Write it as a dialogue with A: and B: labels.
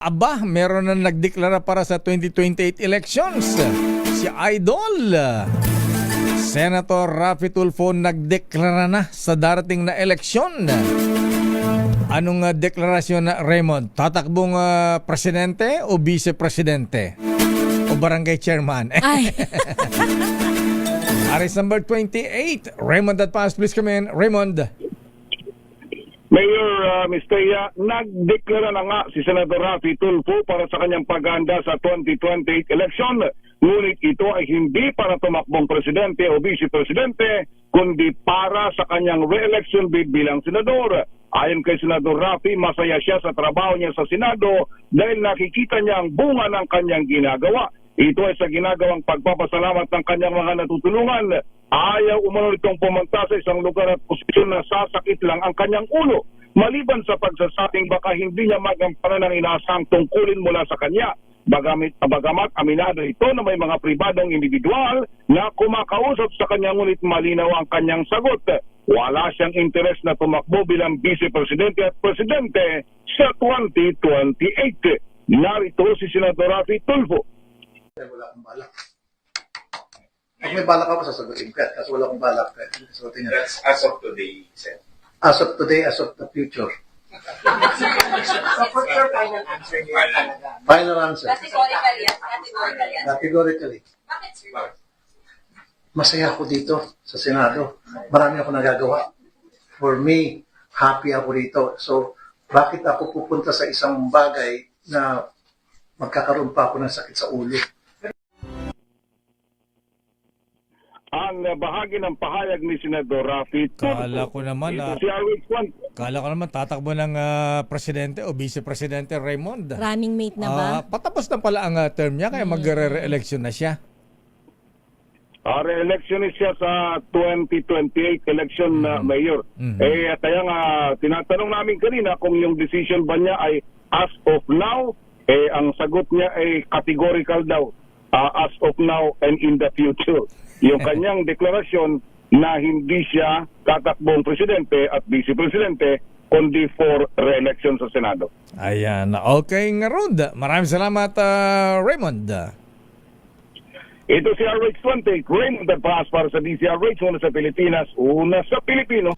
A: Aba, meron na nagdeklara para sa 2028 elections. Si Idol, Senator Raffy Tulfo nagdeklara na sa darating na eleksyon. Anong deklarasyon na Raymond? Tatakbong presidente o vice-presidente? O barangay chairman?
B: Ay.
A: Aris number 28. Raymond at pass, please come in. Raymond.
C: Mayor Mistaya, nagdeklara na nga si Senator Raffy Tulfo para sa kanyang paghahanda sa 2028 election. Ngunit ito ay hindi para tumakbong presidente o vice-presidente, kundi para sa kanyang re-election bid bilang senador. Ayon kay Senador Raffy, masaya siya sa trabaho niya sa Senado dahil nakikita niya ang bunga ng kanyang ginagawa. Ito ay sa ginagawang pagpapasalamat ng kanyang mga natutulungan. Ayaw umano itong pumunta sa isang lugar at posisyon na sasakit lang ang kanyang ulo. Maliban sa pagsasabing baka hindi niya magampanan ng inaasang tungkulin mula sa kanya. Bagamat aminado ito na may mga pribadong individual na kumakausap sa kanya ngunit malinaw ang kanyang sagot. Wala siyang interes na tumakbo bilang vice-presidente at presidente sa 2028. Narito si Senador Raffy Tulfo.
D: Wala akong balak. Pag may balak ako, sasagutin ko. Kasi wala akong balak. Sasagutin niya.
E: That's as of today, sir.
D: As of today, as of the future.
F: So, for your final answer niyo yun talaga.
D: Final answer.
F: Categorically yan. Categorically yan.
D: Categorically.
F: Bakit, sir?
D: Masaya ako dito sa Senado. Marami ako nagagawa. For me, happy ako dito. So, bakit ako pupunta sa isang bagay na magkakaroon pa ako ng sakit sa ulo?
C: Ang bahagi ng pahayag ni Senador Raffy Tulfo.
A: Kala ko naman,
C: Ito si Arwin Juan.
A: Kala ko naman tatakbo ng presidente o vice-presidente Raymond.
B: Running mate na ba?
A: Patapos na pala ang term niya kaya magre-re-election na siya.
C: Re-election siya sa 2028 election na mayor. Kaya nga, tinatanong namin kanina kung yung decision ba niya ay as of now, ang sagot niya ay categorical daw. As of now and in the future. Yung kanyang deklarasyon na hindi siya tatakbong presidente at vice-presidente kundi for re-election sa Senado.
A: Ayan. Okay nga, Rod. Maraming salamat, Raymond.
C: Ito si RH20, Raymond Paz para sa DCRH, una sa Pilipinas, una sa Pilipino.